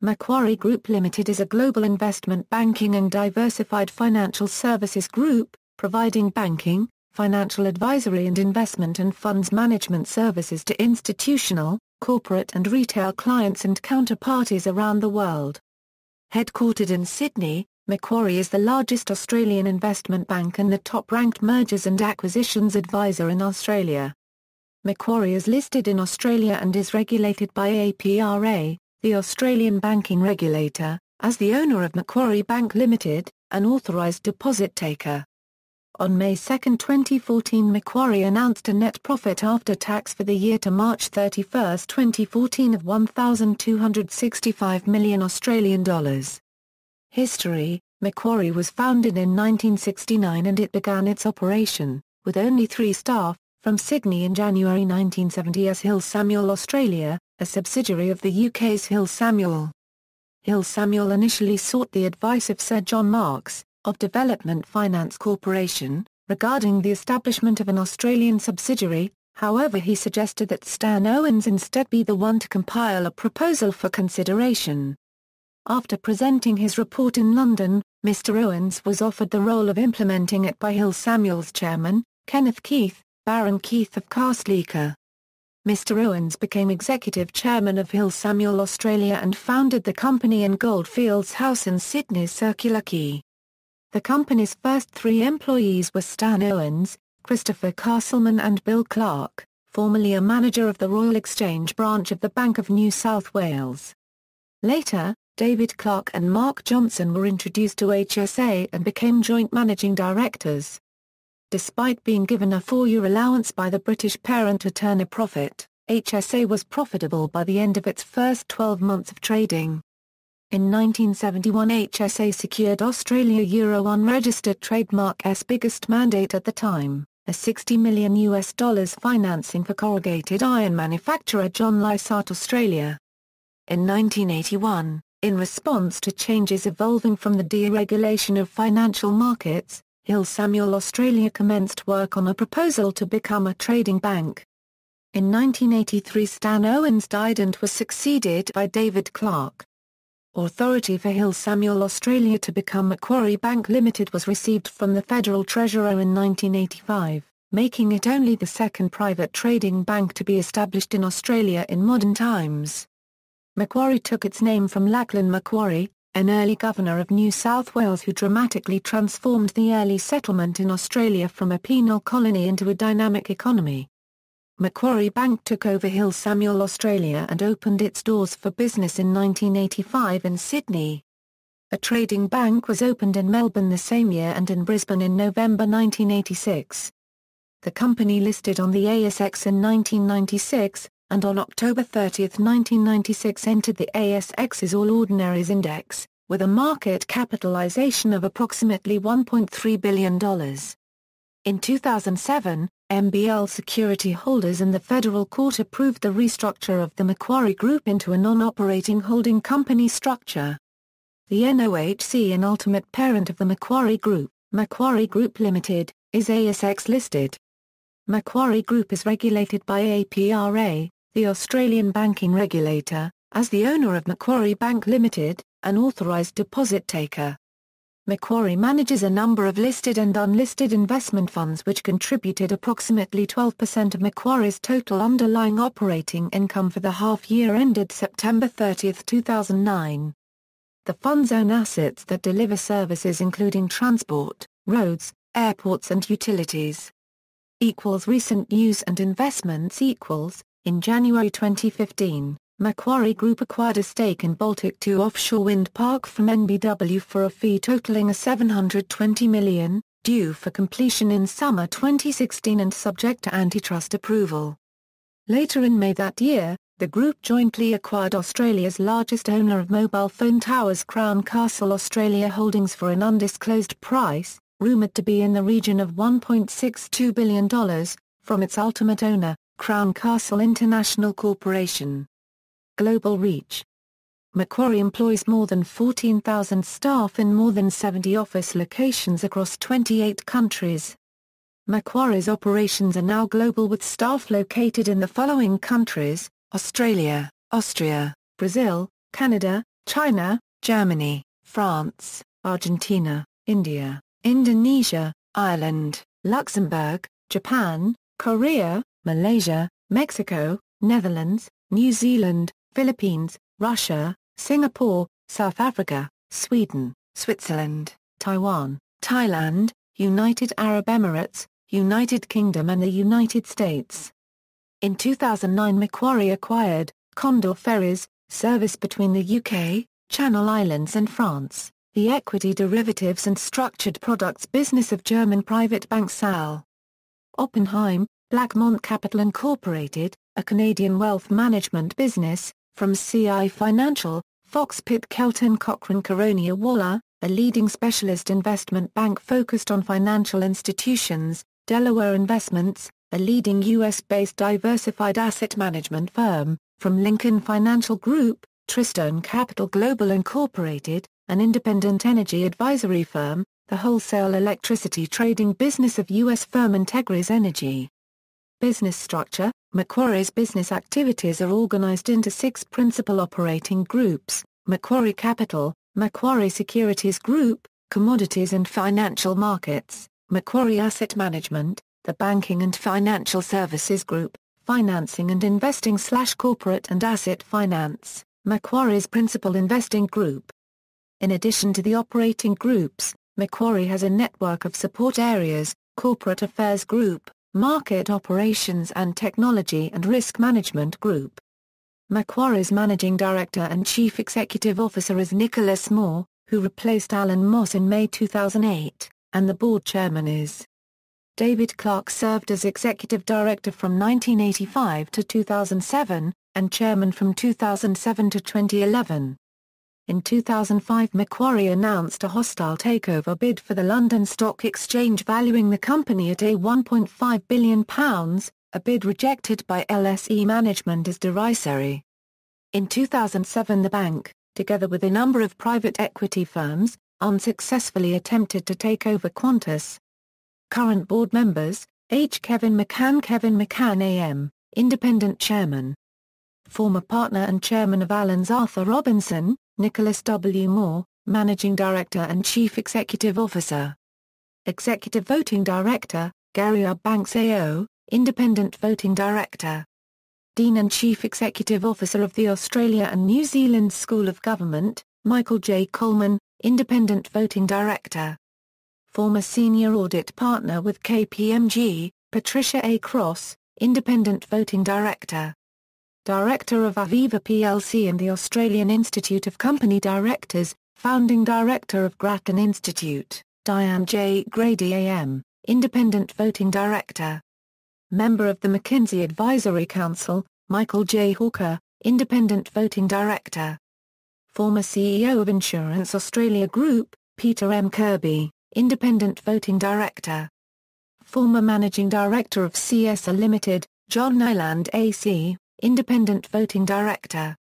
Macquarie Group Limited is a global investment banking and diversified financial services group, providing banking, financial advisory and investment and funds management services to institutional, corporate and retail clients and counterparties around the world. Headquartered in Sydney, Macquarie is the largest Australian investment bank and the top-ranked mergers and acquisitions advisor in Australia. Macquarie is listed in Australia and is regulated by APRA, the Australian banking regulator, as the owner of Macquarie Bank Limited, an authorised deposit taker. On May 2, 2014, Macquarie announced a net profit after tax for the year to March 31, 2014 of $1,265 million Australian dollars. History: Macquarie was founded in 1969 and it began its operation, with only 3 staff, from Sydney in January 1970 as Hill Samuel Australia, a subsidiary of the UK's Hill Samuel. Hill Samuel initially sought the advice of Sir John Marks, of Development Finance Corporation, regarding the establishment of an Australian subsidiary, however he suggested that Stan Owens instead be the one to compile a proposal for consideration. After presenting his report in London, Mr. Owens was offered the role of implementing it by Hill Samuel's chairman, Kenneth Keith, Baron Keith of Castlereagh. Mr. Owens became executive chairman of Hill Samuel Australia and founded the company in Goldfields House in Sydney's Circular Quay. The company's first 3 employees were Stan Owens, Christopher Castleman and Bill Clark, formerly a manager of the Royal Exchange branch of the Bank of New South Wales. Later, David Clark and Mark Johnson were introduced to HSA and became joint managing directors. Despite being given a 4-year allowance by the British parent to turn a profit, HSA was profitable by the end of its first 12 months of trading. In 1971, HSA secured Australia Euro unregistered trademark's biggest mandate at the time, a $60 million financing for corrugated iron manufacturer John Lysart Australia. In 1981, in response to changes evolving from the deregulation of financial markets, Hill Samuel Australia commenced work on a proposal to become a trading bank. In 1983, Stan Owens died and was succeeded by David Clark. Authority for Hill Samuel Australia to become Macquarie Bank Limited was received from the Federal Treasurer in 1985, making it only the second private trading bank to be established in Australia in modern times. Macquarie took its name from Lachlan Macquarie, an early governor of New South Wales who dramatically transformed the early settlement in Australia from a penal colony into a dynamic economy. Macquarie Bank took over Hill Samuel Australia and opened its doors for business in 1985 in Sydney. A trading bank was opened in Melbourne the same year and in Brisbane in November 1986. The company listed on the ASX in 1996, and on October 30, 1996 entered the ASX's All Ordinaries Index, with a market capitalisation of approximately $1.3 billion. In 2007, MBL security holders and the Federal Court approved the restructure of the Macquarie Group into a non-operating holding company structure. The NOHC and ultimate parent of the Macquarie Group, Macquarie Group Limited, is ASX listed. Macquarie Group is regulated by APRA, the Australian banking regulator, as the owner of Macquarie Bank Limited, an authorised deposit taker. Macquarie manages a number of listed and unlisted investment funds which contributed approximately 12% of Macquarie's total underlying operating income for the half-year ended September 30, 2009. The funds own assets that deliver services including transport, roads, airports and utilities. Recent news and investments. In January 2015, Macquarie Group acquired a stake in Baltic 2 offshore wind park from NBW for a fee totaling $720 million, due for completion in summer 2016 and subject to antitrust approval. Later in May that year, the group jointly acquired Australia's largest owner of mobile phone towers Crown Castle Australia Holdings for an undisclosed price, rumoured to be in the region of $1.62 billion, from its ultimate owner, Crown Castle International Corporation. Global reach. Macquarie employs more than 14,000 staff in more than 70 office locations across 28 countries. Macquarie's operations are now global with staff located in the following countries: Australia, Austria, Brazil, Canada, China, Germany, France, Argentina, India, Indonesia, Ireland, Luxembourg, Japan, Korea, Malaysia, Mexico, Netherlands, New Zealand, Philippines, Russia, Singapore, South Africa, Sweden, Switzerland, Taiwan, Thailand, United Arab Emirates, United Kingdom and the United States. In 2009 Macquarie acquired Condor Ferries, service between the UK, Channel Islands and France, the equity derivatives and structured products business of German private bank Sal. Oppenheim, Blackmont Capital Incorporated, a Canadian wealth management business, from CI Financial, Fox Pitt Kelton Cochrane Coronia Waller, a leading specialist investment bank focused on financial institutions, Delaware Investments, a leading U.S.-based diversified asset management firm, from Lincoln Financial Group, Tristone Capital Global Incorporated, an independent energy advisory firm, the wholesale electricity trading business of U.S. firm Integris Energy. Business structure: Macquarie's business activities are organized into 6 principal operating groups: Macquarie Capital, Macquarie Securities Group, Commodities and Financial Markets, Macquarie Asset Management, the Banking and Financial Services Group, Financing and Investing/Corporate and Asset Finance, Macquarie's Principal Investing Group. In addition to the operating groups, Macquarie has a network of support areas: Corporate Affairs Group, Market Operations and Technology and Risk Management Group. Macquarie's Managing Director and Chief Executive Officer is Nicholas Moore, who replaced Alan Moss in May 2008, and the board chairman is David Clark. Served as Executive Director from 1985 to 2007, and Chairman from 2007 to 2011. In 2005 Macquarie announced a hostile takeover bid for the London Stock Exchange valuing the company at £1.5 billion, a bid rejected by LSE management as derisory. In 2007 the bank, together with a number of private equity firms, unsuccessfully attempted to take over Qantas. Current board members: H. Kevin McCann AM, Independent Chairman. Former partner and Chairman of Allen's Arthur Robinson, Nicholas W. Moore, Managing Director and Chief Executive Officer. Executive Voting Director, Gary R. Banks AO, Independent Voting Director. Dean and Chief Executive Officer of the Australia and New Zealand School of Government, Michael J. Coleman, Independent Voting Director. Former Senior Audit Partner with KPMG, Patricia A. Cross, Independent Voting Director. Director of Aviva plc and the Australian Institute of Company Directors, Founding Director of Grattan Institute, Diane J. Grady AM, Independent Voting Director. Member of the McKinsey Advisory Council, Michael J. Hawker, Independent Voting Director. Former CEO of Insurance Australia Group, Peter M. Kirby, Independent Voting Director. Former Managing Director of CSA Limited, John Nyland AC, Independent Voting Director.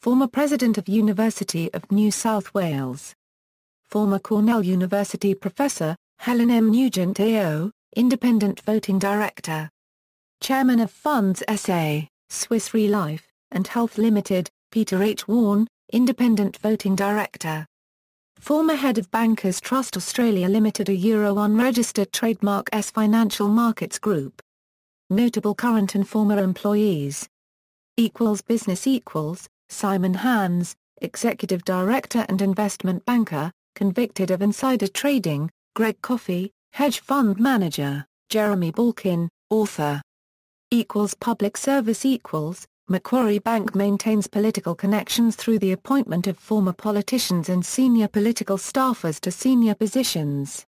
Former President of University of New South Wales. Former Cornell University Professor, Helen M. Nugent AO, Independent Voting Director. Chairman of Funds SA, Swiss Re Life, and Health Limited, Peter H. Warne, Independent Voting Director. Former Head of Bankers Trust Australia Limited, a Euro unregistered trademark S Financial Markets Group. Notable current and former employees. Business Simon Hans, Executive Director and Investment Banker, convicted of insider trading; Greg Coffey, Hedge Fund Manager; Jeremy Balkin, Author. Public service Macquarie Bank maintains political connections through the appointment of former politicians and senior political staffers to senior positions.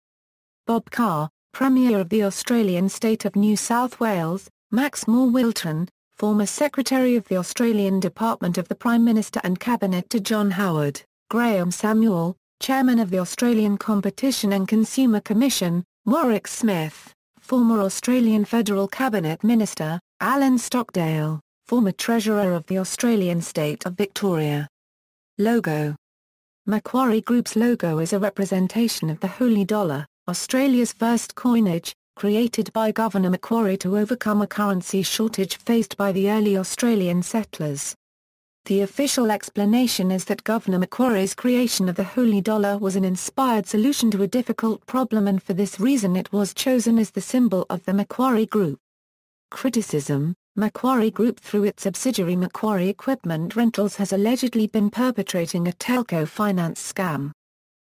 Bob Carr, Premier of the Australian State of New South Wales; Max Moore-Wilton, former Secretary of the Australian Department of the Prime Minister and Cabinet to John Howard; Graham Samuel, Chairman of the Australian Competition and Consumer Commission; Warwick Smith, former Australian Federal Cabinet Minister; Alan Stockdale, former Treasurer of the Australian State of Victoria. Logo. Macquarie Group's logo is a representation of the Holy Dollar, Australia's first coinage, created by Governor Macquarie to overcome a currency shortage faced by the early Australian settlers. The official explanation is that Governor Macquarie's creation of the holy dollar was an inspired solution to a difficult problem, and for this reason it was chosen as the symbol of the Macquarie Group. Criticism: Macquarie Group through its subsidiary Macquarie Equipment Rentals has allegedly been perpetrating a telco finance scam.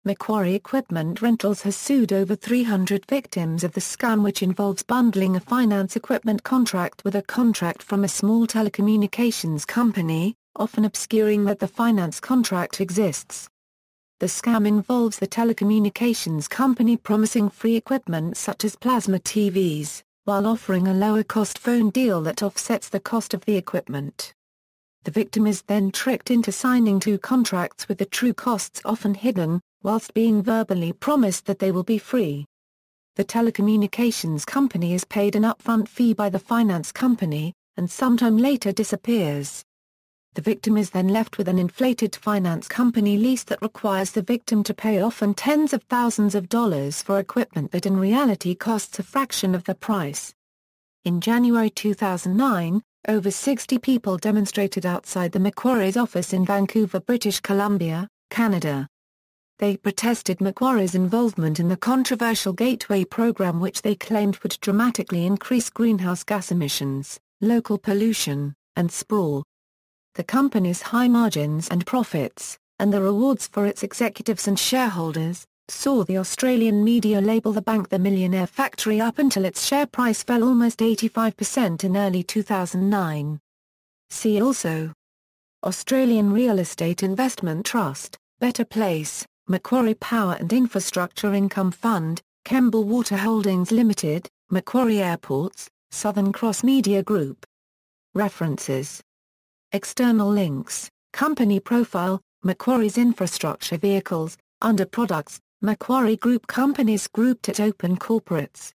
Macquarie Equipment Rentals has sued over 300 victims of the scam, which involves bundling a finance equipment contract with a contract from a small telecommunications company, often obscuring that the finance contract exists. The scam involves the telecommunications company promising free equipment such as plasma TVs, while offering a lower-cost phone deal that offsets the cost of the equipment. The victim is then tricked into signing two contracts with the true costs often hidden, whilst being verbally promised that they will be free. The telecommunications company is paid an upfront fee by the finance company, and sometime later disappears. The victim is then left with an inflated finance company lease that requires the victim to pay often tens of thousands of dollars for equipment that in reality costs a fraction of the price. In January 2009, over 60 people demonstrated outside the Macquarie's office in Vancouver, British Columbia, Canada. They protested Macquarie's involvement in the controversial Gateway program, which they claimed would dramatically increase greenhouse gas emissions, local pollution, and sprawl. The company's high margins and profits, and the rewards for its executives and shareholders, saw the Australian media label the bank the millionaire factory up until its share price fell almost 85% in early 2009. See also: Australian Real Estate Investment Trust, Better Place, Macquarie Power and Infrastructure Income Fund, Kemble Water Holdings Limited, Macquarie Airports, Southern Cross Media Group. References. External links: Company profile, Macquarie's infrastructure vehicles, under products, Macquarie Group companies grouped at open corporates.